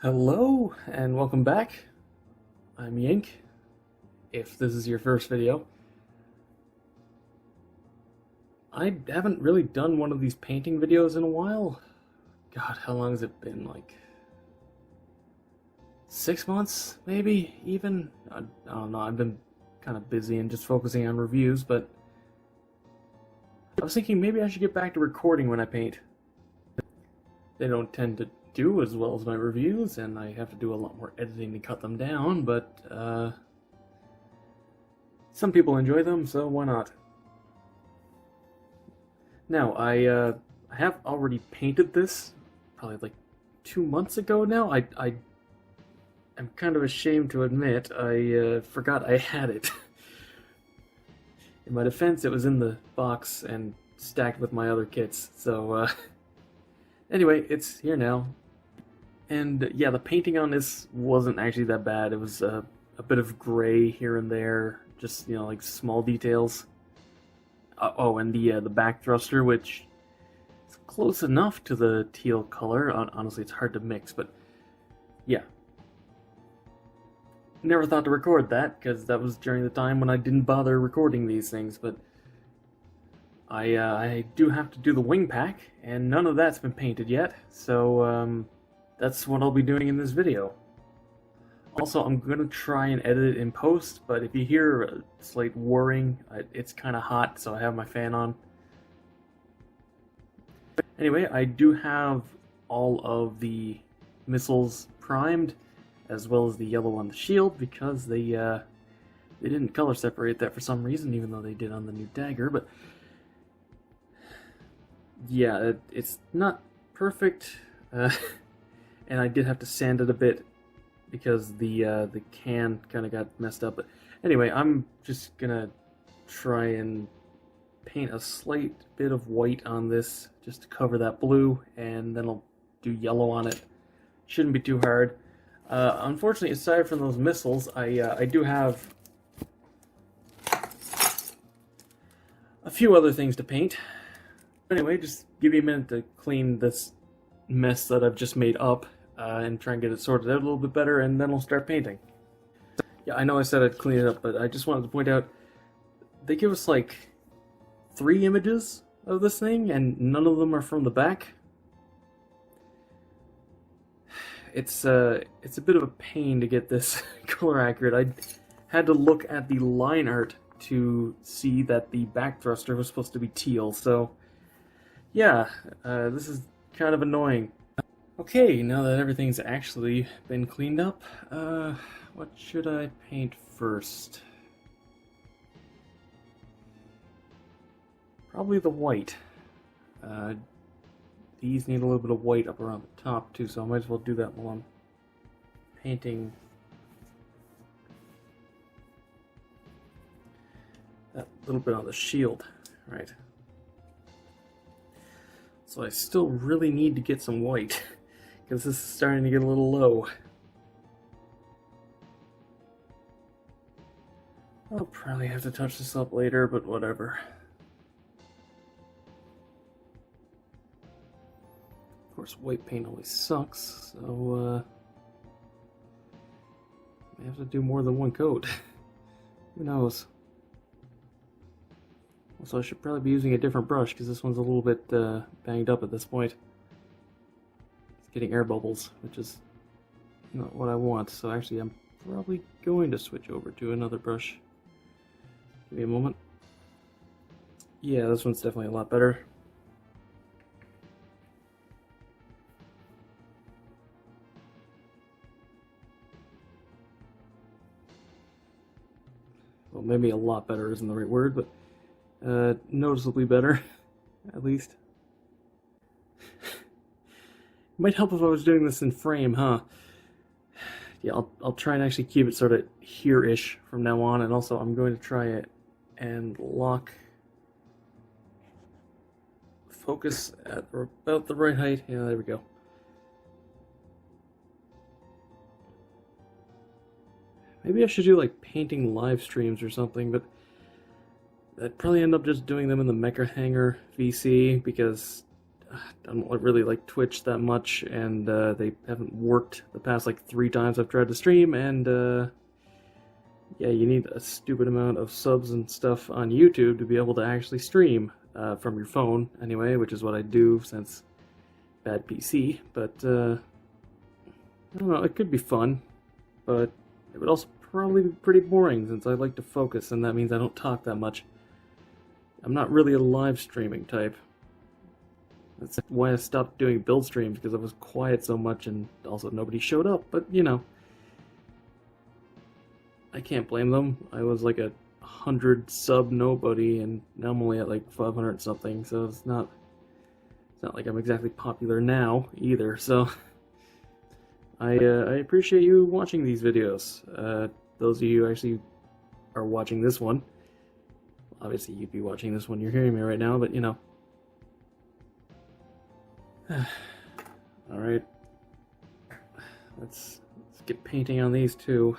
Hello and welcome back. I'm Yink, if this is your first video. I haven't really done one of these painting videos in a while. God, how long has it been? Like 6 months, maybe, even? I don't know, I've been kind of busy and just focusing on reviews, but I was thinking maybe I should get back to recording when I paint. They don't tend to do as well as my reviews, and I have to do a lot more editing to cut them down, but some people enjoy them, so why not? Now, I have already painted this, probably like 2 months ago now. I'm kind of ashamed to admit, I forgot I had it. In my defense, it was in the box and stacked with my other kits, so anyway, it's here now. And yeah, the painting on this wasn't actually that bad. It was a bit of gray here and there, just, you know, like small details. Oh, and the back thruster, which is close enough to the teal color. Honestly, it's hard to mix, but yeah. Never thought to record that, because that was during the time when I didn't bother recording these things, but I do have to do the wing pack, and none of that's been painted yet, so that's what I'll be doing in this video. Also, I'm going to try and edit it in post, but if you hear a slight whirring, it's kind of hot, so I have my fan on. Anyway, I do have all of the missiles primed, as well as the yellow on the shield, because they didn't color separate that for some reason, even though they did on the new dagger, but yeah, it's not perfect, and I did have to sand it a bit because the can kind of got messed up. But anyway, I'm just gonna try and paint a slight bit of white on this just to cover that blue, and then I'll do yellow on it. Shouldn't be too hard. Unfortunately, aside from those missiles, I do have a few other things to paint. Anyway, just give me a minute to clean this mess that I've just made up and try and get it sorted out a little bit better, and then I'll start painting. Yeah, I know I said I'd clean it up, but I just wanted to point out they give us like 3 images of this thing, and none of them are from the back. It's a bit of a pain to get this color accurate. I had to look at the line art to see that the back thruster was supposed to be teal, so yeah, this is kind of annoying. Okay, now that everything's actually been cleaned up, what should I paint first? Probably the white. These need a little bit of white up around the top too, so I might as well do that while I'm painting that little bit on the shield, right? So I still really need to get some white, because this is starting to get a little low. I'll probably have to touch this up later, but whatever. Of course, white paint always sucks, so I have to do more than one coat. Who knows? Also, I should probably be using a different brush, because this one's a little bit banged up at this point. It's getting air bubbles, which is not what I want, so actually I'm probably going to switch over to another brush. Give me a moment. Yeah, this one's definitely a lot better. Well, maybe a lot better isn't the right word, but noticeably better, at least. Might help if I was doing this in frame, huh? Yeah, I'll try and actually keep it sort of here-ish from now on, and also I'm going to try it and lock focus at about the right height. Yeah, there we go. Maybe I should do like painting live streams or something, but I'd probably end up just doing them in the Mecha Hangar VC, because don't really like Twitch that much, and they haven't worked the past like 3 times I've tried to stream, and yeah, you need a stupid amount of subs and stuff on YouTube to be able to actually stream from your phone, anyway, which is what I do since bad PC, but I don't know, it could be fun, but it would also probably be pretty boring since I like to focus, and that means I don't talk that much. I'm not really a live streaming type. That's why I stopped doing build streams, because I was quiet so much and also nobody showed up, but you know. I can't blame them. I was like a 100 sub nobody, and now I'm only at like 500 something, so it's not like I'm exactly popular now either, so I appreciate you watching these videos. Those of you who actually are watching this one, obviously you'd be watching this one, you're hearing me right now, but you know. Alright. Let's get painting on these too.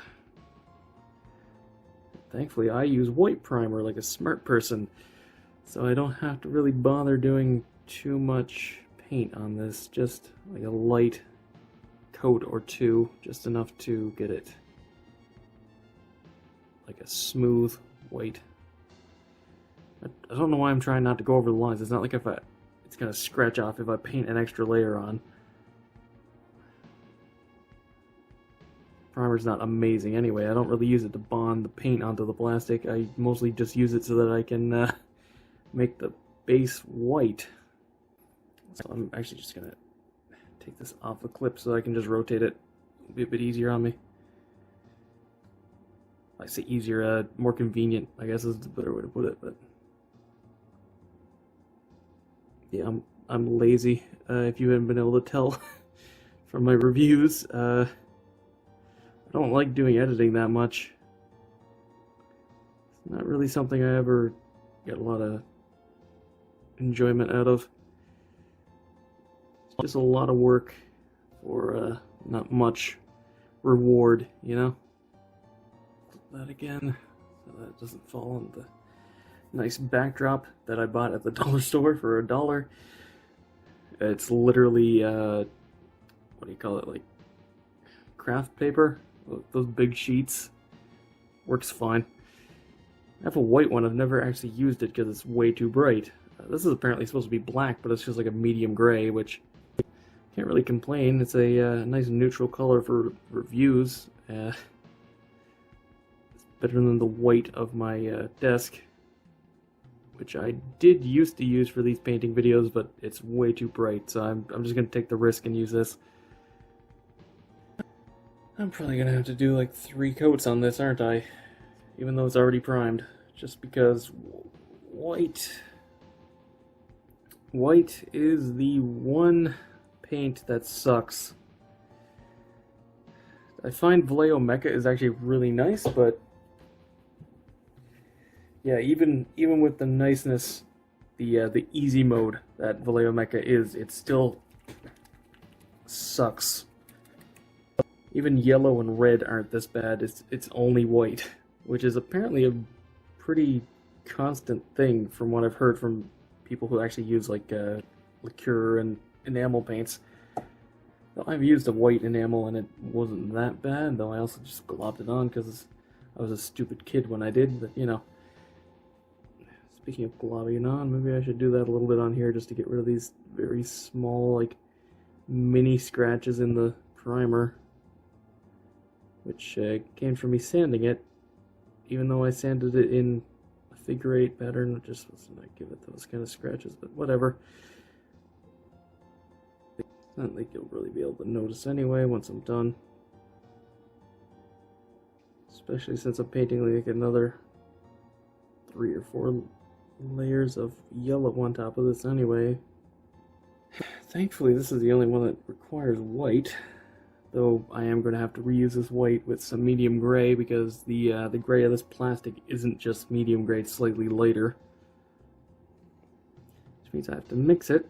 Thankfully, I use white primer like a smart person, so I don't have to really bother doing too much paint on this, just like a light coat or two, just enough to get it like a smooth white. I don't know why I'm trying not to go over the lines. It's not like it's gonna scratch off if I paint an extra layer on. Primer's not amazing anyway. I don't really use it to bond the paint onto the plastic. I mostly just use it so that I can make the base white. So I'm actually just gonna take this off the clip so I can just rotate it. It'll be a bit easier on me. I say easier, more convenient, I guess is the better way to put it, but yeah, I'm lazy, if you haven't been able to tell from my reviews. I don't like doing editing that much. It's not really something I ever get a lot of enjoyment out of. It's just a lot of work for not much reward, you know? Flip that again so that it doesn't fall on the nice backdrop that I bought at the dollar store for $1. It's literally, what do you call it, like craft paper? Those big sheets. Works fine. I have a white one. I've never actually used it because it's way too bright. This is apparently supposed to be black, but it's just like a medium gray, which can't really complain. It's a nice neutral color for reviews. It's better than the white of my desk, which I did used to use for these painting videos, but it's way too bright, so I'm just going to take the risk and use this. I'm probably gonna have to do like 3 coats on this, aren't I? Even though it's already primed. Just because white is the one paint that sucks. I find Vallejo Mecha is actually really nice, but yeah, even with the niceness, the easy mode that Vallejo Mecha is, it still sucks. Even yellow and red aren't this bad, it's only white, which is apparently a pretty constant thing from what I've heard from people who actually use like lacquer and enamel paints. Well, I've used a white enamel and it wasn't that bad, though I also just globbed it on because I was a stupid kid when I did, but you know. Speaking of globbing it on, maybe I should do that a little bit on here just to get rid of these very small, like, mini scratches in the primer. Which came from me sanding it, even though I sanded it in a figure-8 pattern. It just wasn't like give it those kind of scratches, but whatever. I don't think you'll really be able to notice anyway once I'm done. Especially since I'm painting like another 3 or 4 layers of yellow on top of this anyway. Thankfully, this is the only one that requires white. Though I am going to have to reuse this white with some medium gray because the gray of this plastic isn't just medium gray, it's slightly lighter. Which means I have to mix it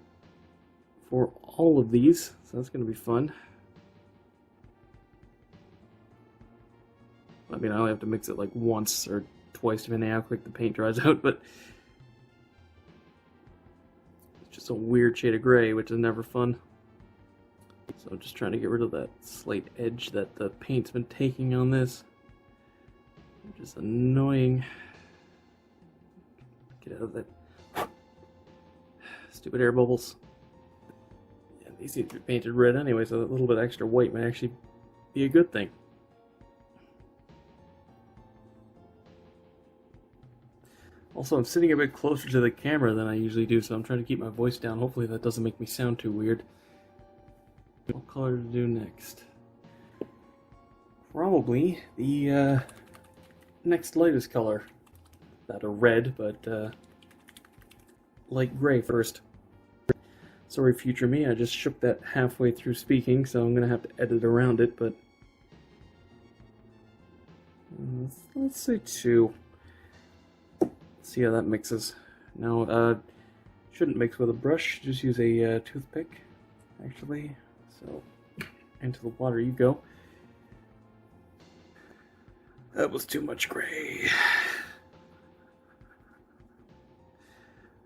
for all of these, so that's going to be fun. I mean, I only have to mix it like once or twice depending on how quick the paint dries out, but it's just a weird shade of gray, which is never fun. So I'm just trying to get rid of that slight edge that the paint's been taking on this, which is annoying. Get out of that. Stupid air bubbles. Yeah, these need to be painted red anyway, so that little bit extra white might actually be a good thing. Also, I'm sitting a bit closer to the camera than I usually do, so I'm trying to keep my voice down. Hopefully that doesn't make me sound too weird. What color to do next? Probably the next lightest color. Not a red, but light gray first. Sorry, future me, I just shook that halfway through speaking, so I'm going to have to edit around it, but let's say 2. See how that mixes. Now, shouldn't mix with a brush, just use a toothpick, actually. So, into the water you go. That was too much gray.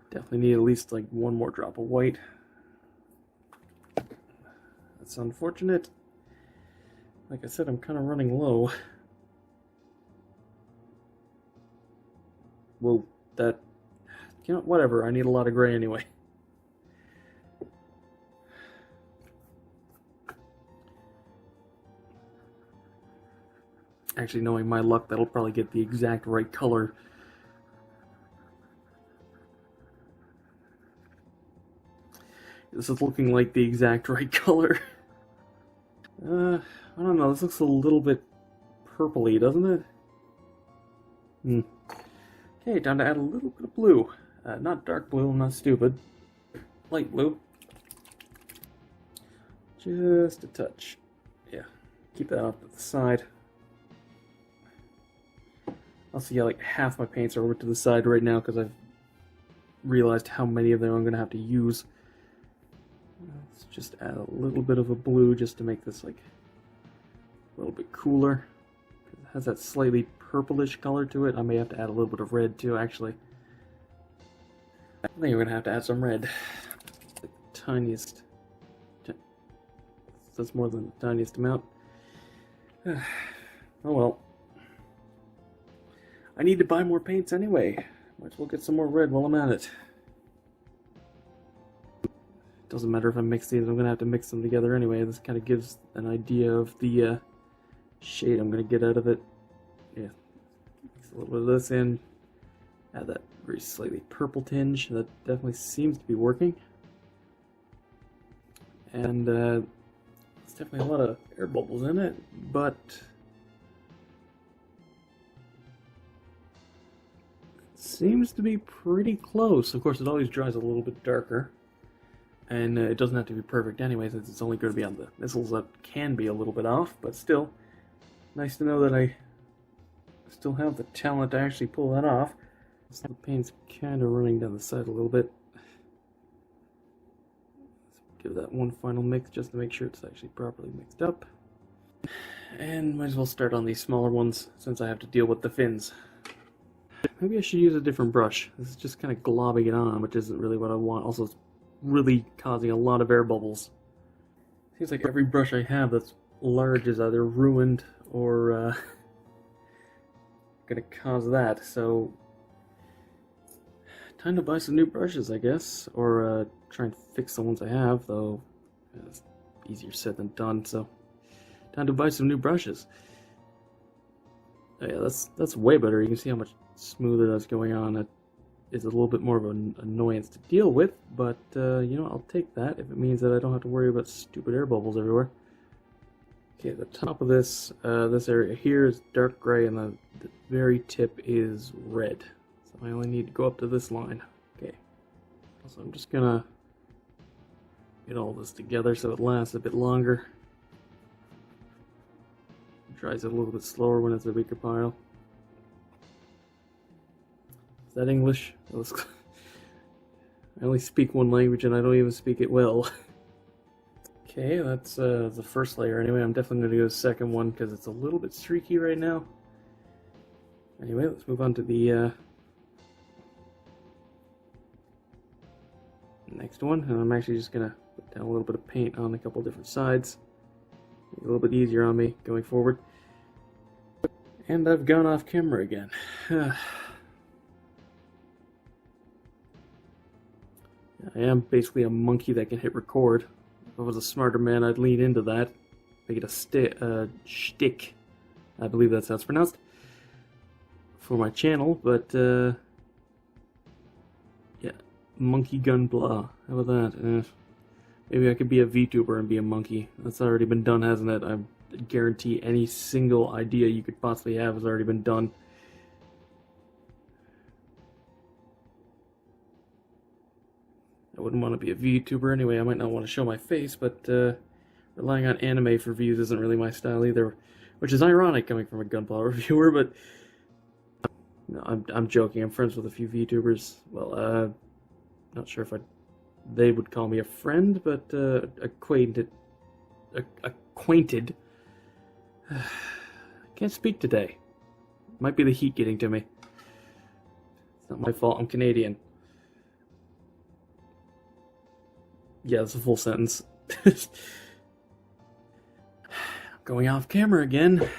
Definitely need at least like one more drop of white. That's unfortunate. Like I said, I'm kind of running low. Well, that, you know, whatever, I need a lot of gray anyway. Actually, knowing my luck, that'll probably get the exact right color. This is looking like the exact right color. I don't know, this looks a little bit purpley, doesn't it? Okay, time to add a little bit of blue. Not dark blue, I'm not stupid. Light blue. Just a touch. Yeah, keep that off to the side. I'll see how like half my paints are over to the side right now because I've realized how many of them I'm going to have to use. Let's just add a little bit of a blue just to make this like a little bit cooler. It has that slightly purplish color to it. I may have to add a little bit of red too, actually. I think we're going to have to add some red. The tiniest. That's more than the tiniest amount. Oh well. I need to buy more paints anyway. Might as well get some more red while I'm at it. Doesn't matter if I mix these, I'm going to have to mix them together anyway. This kind of gives an idea of the shade I'm going to get out of it. Yeah, mix a little bit of this in. Add that very slightly purple tinge. That definitely seems to be working. And there's definitely a lot of air bubbles in it, but seems to be pretty close. Of course, it always dries a little bit darker, and it doesn't have to be perfect anyway, since it's only going to be on the missiles that can be a little bit off, but still, nice to know that I still have the talent to actually pull that off. So the paint's kind of running down the side a little bit. Let's give that one final mix just to make sure it's actually properly mixed up. And might as well start on these smaller ones, since I have to deal with the fins. Maybe I should use a different brush. This is just kind of globbing it on, which isn't really what I want. Also, it's really causing a lot of air bubbles. Seems like every brush I have that's large is either ruined or gonna cause that. So, time to buy some new brushes, I guess, or try and fix the ones I have. Though it's easier said than done. So, time to buy some new brushes. Oh yeah, that's way better. You can see how much smoother that's going on. It is a little bit more of an annoyance to deal with, but you know, I'll take that if it means that I don't have to worry about stupid air bubbles everywhere. Okay, the top of this this area here is dark gray, and the very tip is red. So I only need to go up to this line. Okay, so I'm just gonna get all this together so it lasts a bit longer. Dries it a little bit slower when it's a bigger pile. Is that English? I only speak one language and I don't even speak it well. Okay, that's the first layer anyway. I'm definitely going to go to the second one because it's a little bit streaky right now. Anyway, let's move on to the next one, and I'm actually just gonna put down a little bit of paint on a couple different sides. Make it a little bit easier on me going forward. And I've gone off camera again. I am basically a monkey that can hit record. If I was a smarter man, I'd lean into that. Make it a shtick. I believe that's how it's pronounced. For my channel, but yeah, monkey gun blah. How about that? Maybe I could be a VTuber and be a monkey. That's already been done, hasn't it? I guarantee any single idea you could possibly have has already been done. I wouldn't want to be a VTuber anyway. I might not want to show my face, but relying on anime for views isn't really my style either, which is ironic coming from a Gunpla reviewer, but no, I'm joking. I'm friends with a few VTubers. Well, not sure if they would call me a friend, but acquainted. I can't speak today. Might be the heat getting to me. It's not my fault. I'm Canadian. Yeah, that's a full sentence. Going off camera again. Let's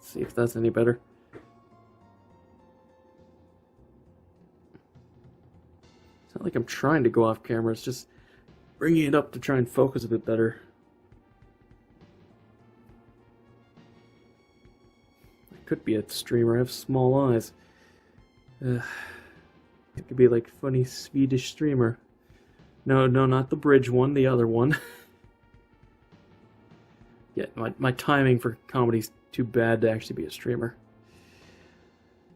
see if that's any better. It's not like I'm trying to go off camera, it's just bringing it up to try and focus a bit better. I could be a streamer, I have small eyes. It could be like funny Swedish streamer. No, not the bridge one, the other one. Yeah, my timing for comedy's too bad to actually be a streamer.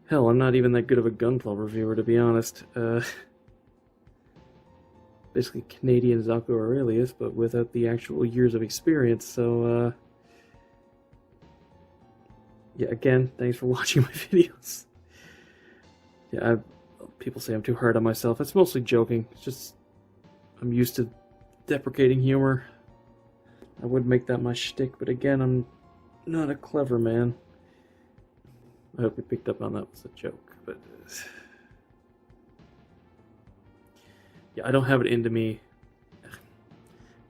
Hell, I'm not even that good of a Gunpla reviewer, to be honest. Basically Canadian Zaku Aurelius, but without the actual years of experience, so, yeah, again, thanks for watching my videos. Yeah, people say I'm too hard on myself. It's mostly joking. It's just, I'm used to deprecating humor. I would make that my shtick, but again, I'm not a clever man. I hope you picked up on that was a joke, but yeah, I don't have it into me.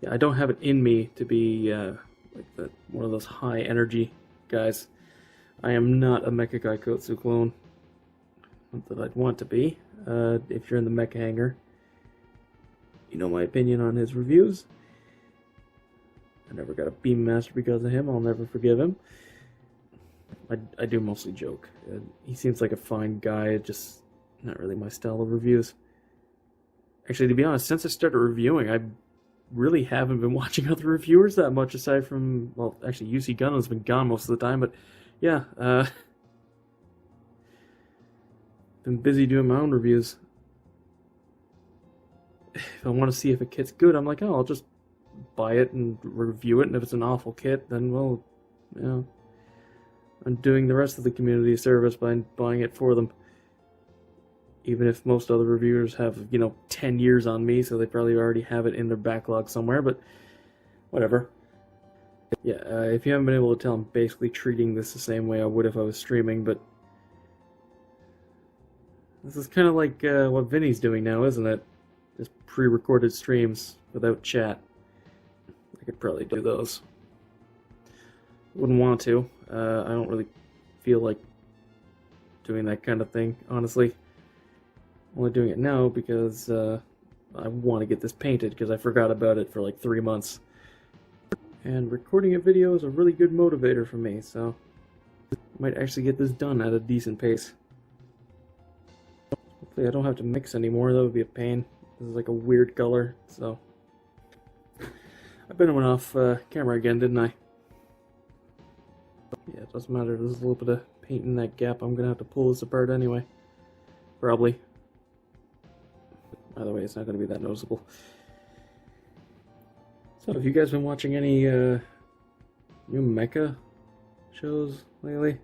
Yeah, I don't have it in me to be like one of those high energy guys. I am not a Mecha Gaikotsu clone. Not that I'd want to be. If you're in the Mecha Hangar, you know my opinion on his reviews. I never got a Beam Master because of him. I'll never forgive him. I do mostly joke. He seems like a fine guy, just not really my style of reviews. Actually, to be honest, since I started reviewing, I really haven't been watching other reviewers that much, aside from, well, actually, UC Gundam's been gone most of the time, but yeah, been busy doing my own reviews. If I want to see if a kit's good, I'm like, oh, I'll just buy it and review it, and if it's an awful kit, then, well, you know, I'm doing the rest of the community a service by buying it for them. Even if most other reviewers have, 10 years on me, so they probably already have it in their backlog somewhere, but whatever. Yeah, if you haven't been able to tell, I'm basically treating this the same way I would if I was streaming, but this is kind of like what Vinny's doing now, isn't it? Just pre-recorded streams without chat. I could probably do those. Wouldn't want to. I don't really feel like doing that kind of thing, honestly. I'm only doing it now because I want to get this painted because I forgot about it for like 3 months. And recording a video is a really good motivator for me, so I might actually get this done at a decent pace. Hopefully I don't have to mix anymore, that would be a pain. This is like a weird color, so... I bet I went off camera again, didn't I? Yeah, it doesn't matter, there's a little bit of paint in that gap. I'm gonna have to pull this apart anyway. Probably. Either way, it's not gonna be that noticeable. So, have you guys been watching any new mecha shows lately?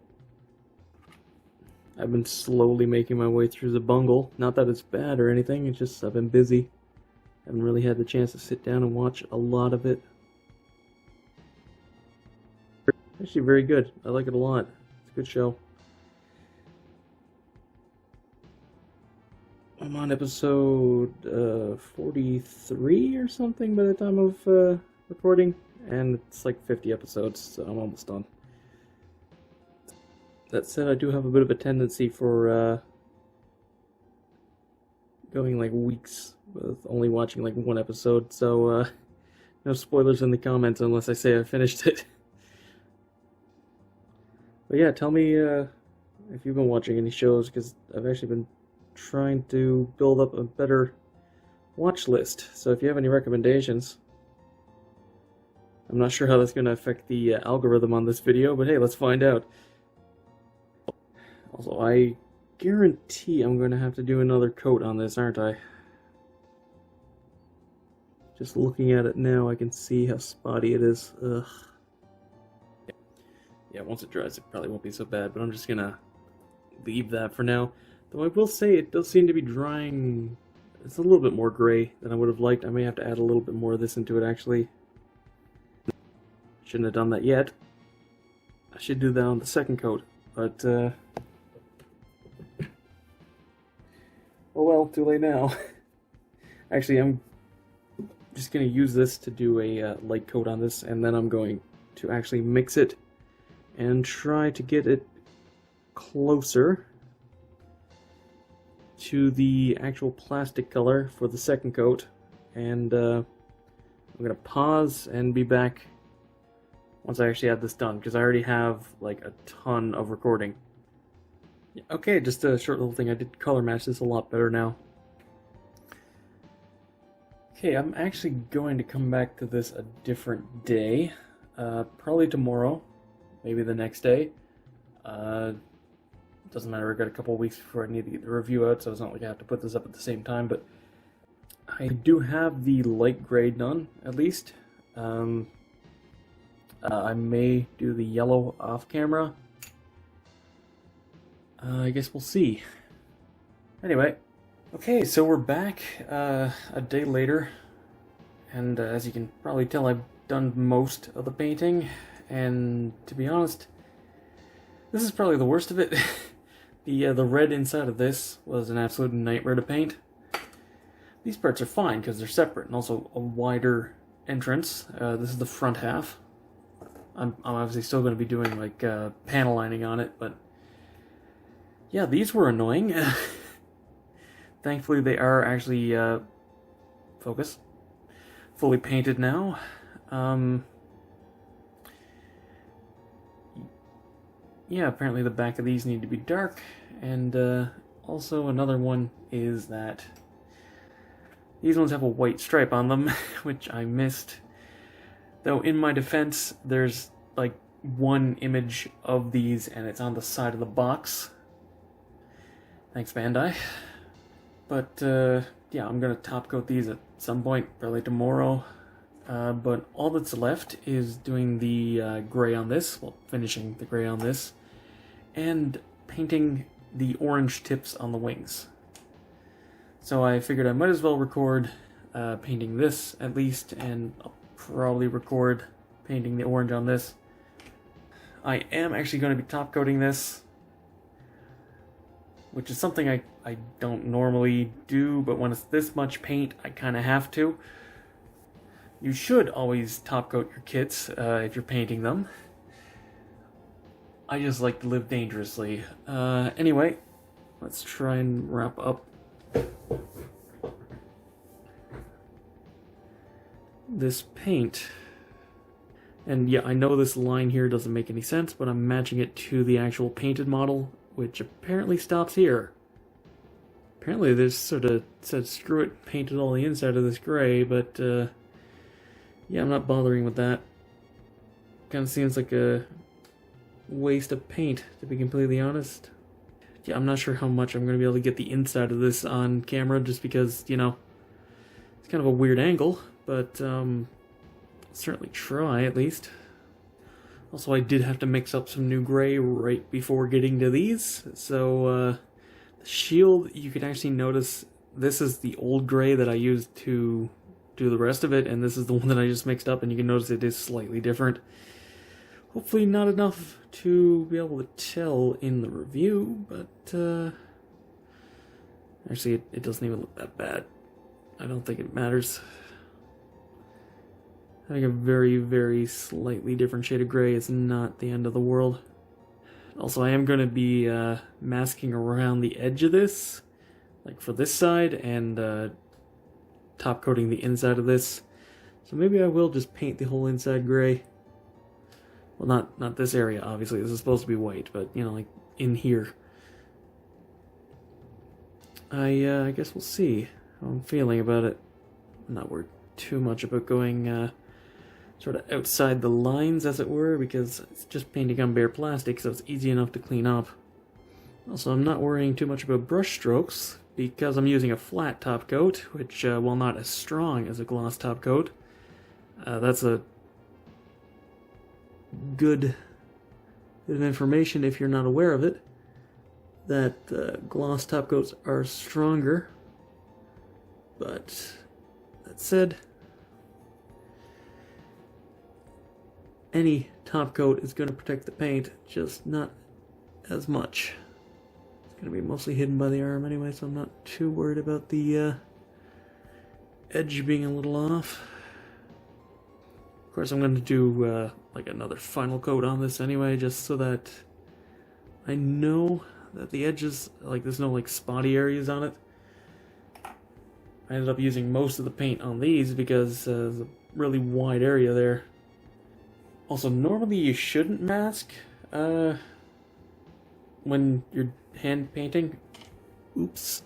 I've been slowly making my way through the bungle. Not that it's bad or anything, it's just I've been busy. Haven't really had the chance to sit down and watch a lot of it. Actually very good. I like it a lot. It's a good show. I'm on episode 43 or something by the time of recording, and it's like 50 episodes, so I'm almost done. That said, I do have a bit of a tendency for going like weeks with only watching like one episode, so no spoilers in the comments unless I say I finished it. But yeah, tell me if you've been watching any shows, because I've actually been trying to build up a better watch list, so if you have any recommendations. I'm not sure how that's going to affect the algorithm on this video, but hey, let's find out. Also, I guarantee I'm going to have to do another coat on this, aren't I? Just looking at it now, I can see how spotty it is. Ugh. Yeah, once it dries, it probably won't be so bad, but I'm just going to leave that for now. Though I will say it does seem to be drying. It's a little bit more gray than I would have liked. I may have to add a little bit more of this into it, actually. Shouldn't have done that yet. I should do that on the second coat, but oh well, too late now. Actually, I'm just going to use this to do a light coat on this, and then I'm going to actually mix it and try to get it closer to the actual plastic color for the second coat. And I'm going to pause and be back once I actually have this done, because I already have like a ton of recording. Okay, just a short little thing. I did color match this a lot better now. Okay, I'm actually going to come back to this a different day. Probably tomorrow, maybe the next day. Doesn't matter, I've got a couple of weeks before I need to get the review out, so it's not like I have to put this up at the same time, but I do have the light gray done, at least. I may do the yellow off camera. I guess we'll see. Anyway, okay, so we're back a day later, and as you can probably tell, I've done most of the painting, and to be honest, this is probably the worst of it. The red inside of this was an absolute nightmare to paint. These parts are fine because they're separate, and also a wider entrance. This is the front half. I'm obviously still going to be doing like panel lining on it, but yeah, these were annoying. Thankfully, they are actually focus, fully painted now. Yeah, apparently the back of these need to be dark, and also another one is that these ones have a white stripe on them, which I missed. Though in my defense, there's like one image of these, and it's on the side of the box. Thanks, Bandai. But yeah, I'm gonna top coat these at some point, probably tomorrow. But all that's left is doing the gray on this, well, finishing the gray on this, and painting the orange tips on the wings. So I figured I might as well record painting this at least, and I'll probably record painting the orange on this. I am actually going to be top coating this, which is something I don't normally do, but when it's this much paint, I kind of have to. You should always top coat your kits if you're painting them. I just like to live dangerously. Anyway, let's try and wrap up this paint. And yeah, I know this line here doesn't make any sense, but I'm matching it to the actual painted model, which apparently stops here. Apparently this sort of said screw it, painted all the inside of this gray, but yeah, I'm not bothering with that. Kind of seems like a waste of paint, to be completely honest. Yeah, I'm not sure how much I'm going to be able to get the inside of this on camera, just because, you know, it's kind of a weird angle, but I'll certainly try, at least. Also, I did have to mix up some new gray right before getting to these, so the shield, you can actually notice this is the old gray that I used to do the rest of it, and this is the one that I just mixed up, and you can notice it is slightly different. Hopefully not enough to be able to tell in the review, but Actually, it doesn't even look that bad. I don't think it matters. Having a very, very slightly different shade of gray is not the end of the world. Also, I am going to be masking around the edge of this, like for this side, and top coating the inside of this. So maybe I will just paint the whole inside gray. Well, not this area, obviously. This is supposed to be white, but, you know, like in here. I guess we'll see how I'm feeling about it. I'm not worried too much about going sort of outside the lines, as it were, because it's just painting on bare plastic, so it's easy enough to clean up. Also, I'm not worrying too much about brush strokes, because I'm using a flat top coat, which, while not as strong as a gloss top coat, that's a good bit of information if you're not aware of it, that gloss top coats are stronger. But that said, any top coat is going to protect the paint, just not as much. It's going to be mostly hidden by the arm anyway, so I'm not too worried about the edge being a little off. Of course, I'm going to do like another final coat on this anyway, just so that I know that the edges, like there's no like spotty areas on it. I ended up using most of the paint on these because there's a really wide area there. Also, normally you shouldn't mask when you're hand painting. Oops.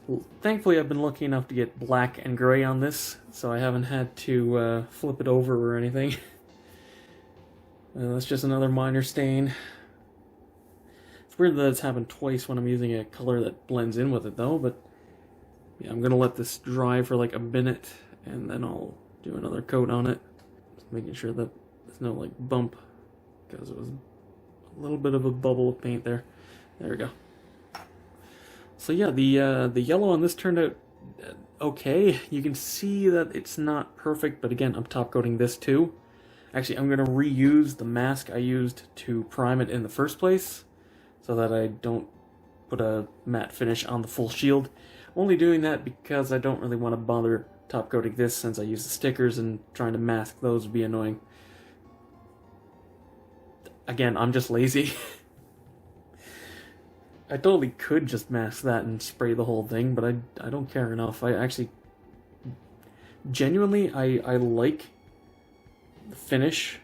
Well, thankfully, I've been lucky enough to get black and gray on this, so I haven't had to flip it over or anything. That's just another minor stain. It's weird that it's happened twice when I'm using a color that blends in with it, though, but yeah, I'm gonna let this dry for like a minute, and then I'll do another coat on it. Just making sure that there's no like bump, because it was a little bit of a bubble of paint there. There we go. So yeah, the yellow on this turned out okay. You can see that it's not perfect, but again, I'm top coating this too. Actually, I'm going to reuse the mask I used to prime it in the first place, so that I don't put a matte finish on the full shield. I'm only doing that because I don't really want to bother top coating this, since I use the stickers, and trying to mask those would be annoying. Again, I'm just lazy. I totally could just mask that and spray the whole thing, but I don't care enough. I actually, genuinely, I like the finish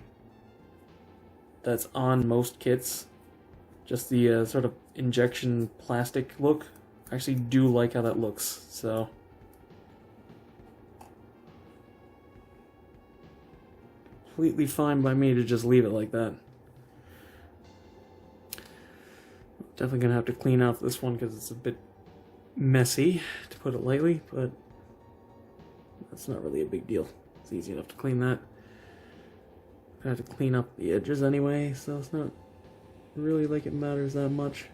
that's on most kits. Just the sort of injection plastic look. I actually do like how that looks, so. Completely fine by me to just leave it like that. Definitely gonna have to clean out this one because it's a bit messy, to put it lightly, but that's not really a big deal. It's easy enough to clean that. I have to clean up the edges anyway, so it's not really like it matters that much.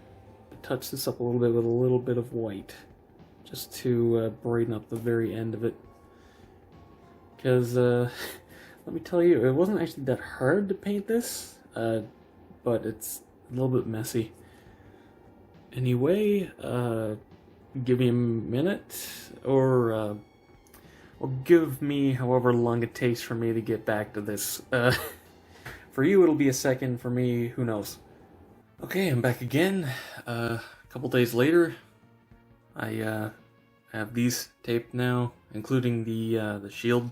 Touch this up a little bit with a little bit of white, just to brighten up the very end of it. Because, let me tell you, it wasn't actually that hard to paint this, but it's a little bit messy. Anyway, give me a minute, or give me however long it takes for me to get back to this. For you, it'll be a second. For me, who knows? Okay, I'm back again. A couple days later, I have these taped now, including the shield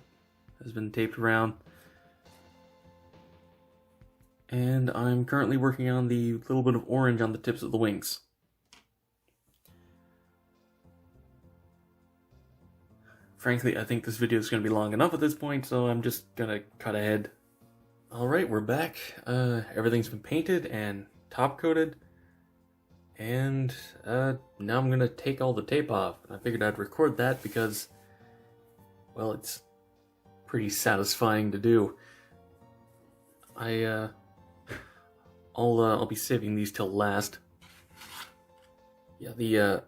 has been taped around. And I'm currently working on the little bit of orange on the tips of the wings. Frankly, I think this video is going to be long enough at this point, so I'm just going to cut ahead. Alright, we're back. Everything's been painted and top coated. And now I'm going to take all the tape off. I figured I'd record that because, well, it's pretty satisfying to do. I'll be saving these till last. Yeah, the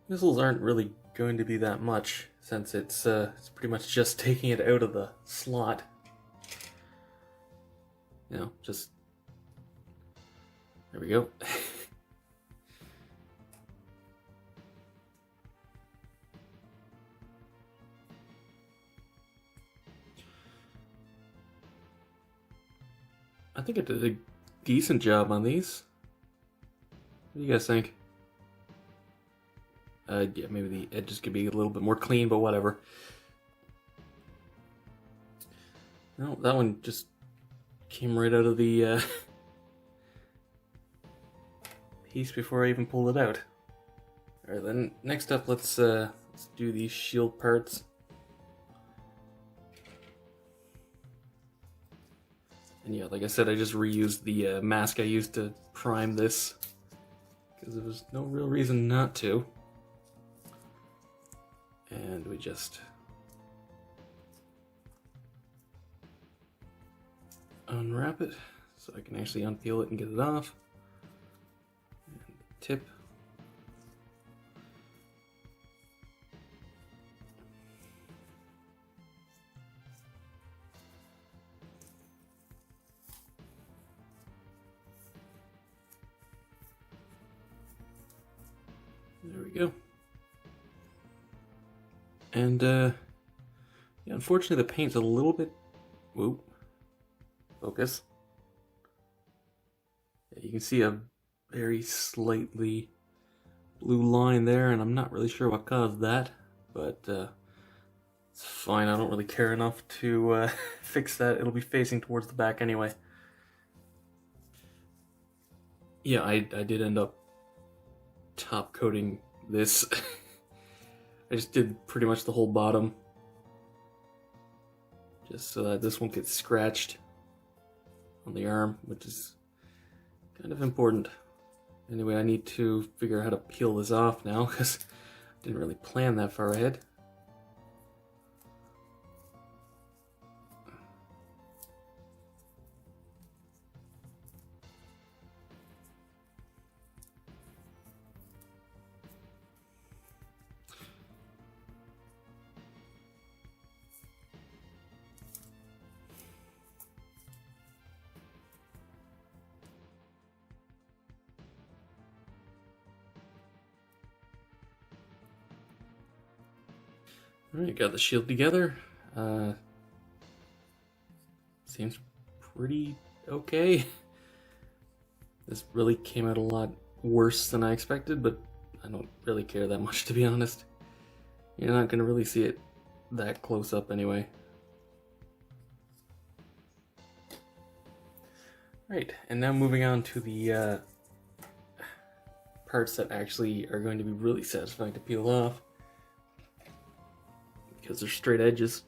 missiles aren't really going to be that much, since it's pretty much just taking it out of the slot. You know, just There we go. I think I did a decent job on these. What do you guys think? Yeah, maybe the edges could be a little bit more clean, but whatever. No, that one just came right out of the piece before I even pulled it out. Alright, then next up, let's do these shield parts. And yeah, like I said, I just reused the mask I used to prime this, because there was no real reason not to. And we just unwrap it so I can actually unpeel it and get it off. And tip. There we go. And yeah, unfortunately the paint's a little bit, whoop, focus. Yeah, you can see a very slightly blue line there, and I'm not really sure what caused that, but it's fine. I don't really care enough to fix that. It'll be facing towards the back anyway. Yeah, I did end up top coating this. I just did pretty much the whole bottom, just so that this won't get scratched on the arm, which is kind of important. Anyway, I need to figure out how to peel this off now, because I didn't really plan that far ahead. Alright, got the shield together. Seems pretty okay. This really came out a lot worse than I expected, but I don't really care that much, to be honest. You're not going to really see it that close up anyway. Right, and now moving on to the parts that actually are going to be really satisfying to peel off, because they're straight edges.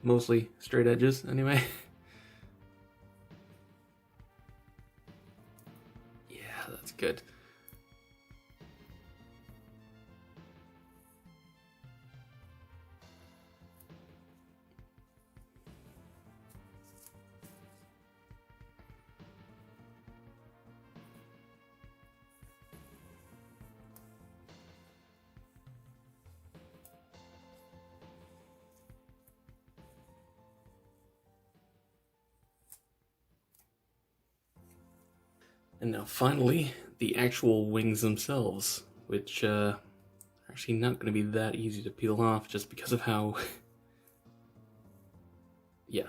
Mostly straight edges, anyway. Yeah, that's good. And now finally, the actual wings themselves, which are actually not going to be that easy to peel off just because of how, yeah,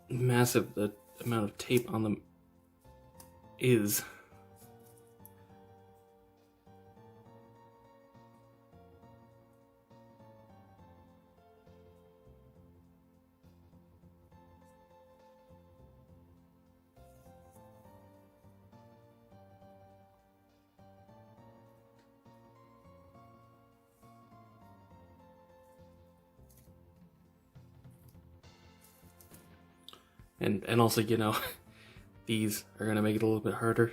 massive the amount of tape on them is. And also, you know, these are going to make it a little bit harder.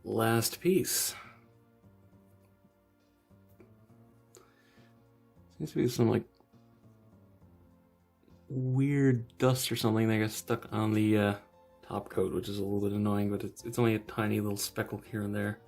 last piece. Seems to be some like weird dust or something that got stuck on the top coat, which is a little bit annoying, but it's only a tiny little speckle here and there.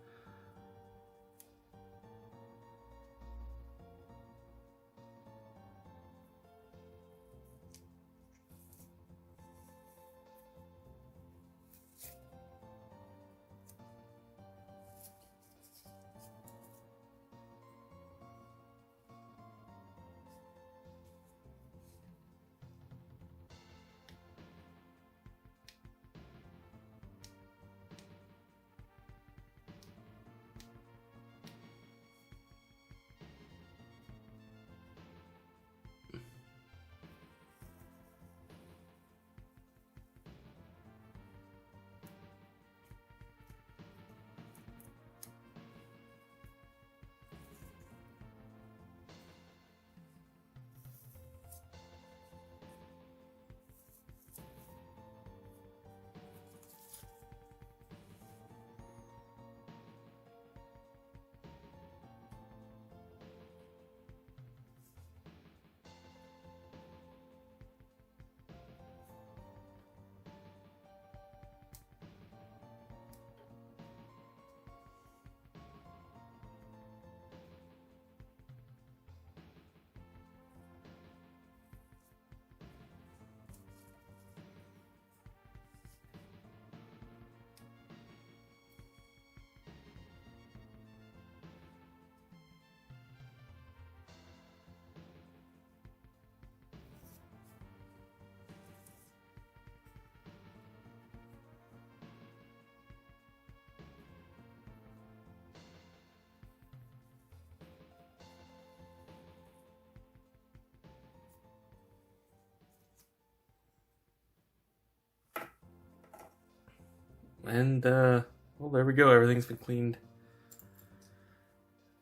And, well, there we go. Everything's been cleaned.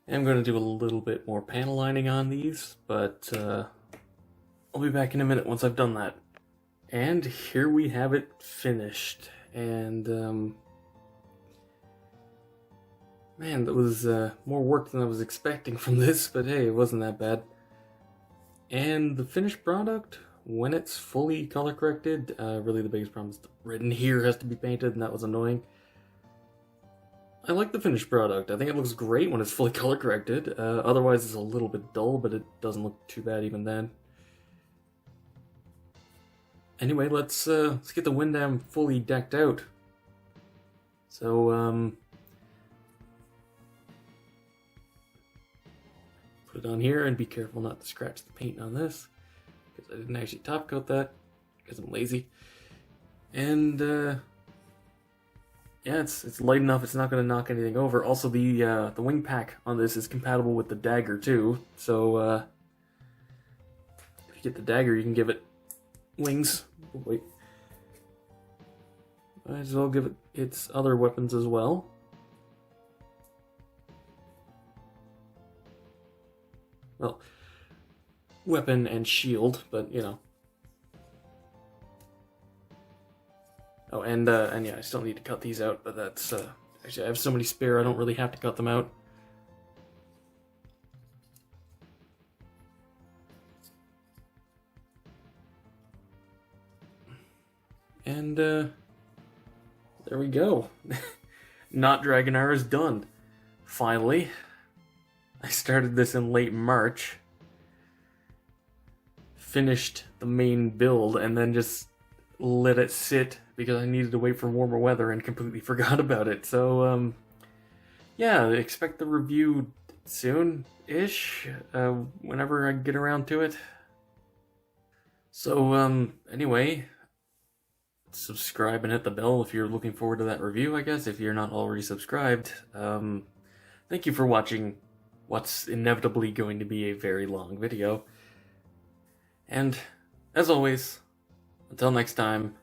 I'm going to do a little bit more panel lining on these, but I'll be back in a minute once I've done that. And here we have it finished. And, man, that was more work than I was expecting from this, but hey, it wasn't that bad. And the finished product, when it's fully color corrected, really the biggest problem is the written here has to be painted, and that was annoying. I like the finished product. I think it looks great when it's fully color corrected. Otherwise it's a little bit dull, but it doesn't look too bad even then. Anyway, let's get the windam fully decked out. So, put it on here and be careful not to scratch the paint on this, because I didn't actually top coat that because I'm lazy. And yeah, it's light enough. It's not going to knock anything over. Also, the wing pack on this is compatible with the dagger too. So if you get the dagger, you can give it wings. Oh, wait, might as well give it its other weapons as well. Well, weapon and shield, but you know. Oh, and yeah, I still need to cut these out, but that's actually I have so many spare I don't really have to cut them out. And there we go. Not Dragonar is done. Finally. I started this in late March. Finished the main build and then just let it sit because I needed to wait for warmer weather and completely forgot about it. So, yeah, expect the review soon-ish, whenever I get around to it. So, anyway, subscribe and hit the bell if you're looking forward to that review, I guess, if you're not already subscribed. Thank you for watching what's inevitably going to be a very long video. And, as always, until next time,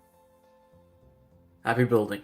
happy building.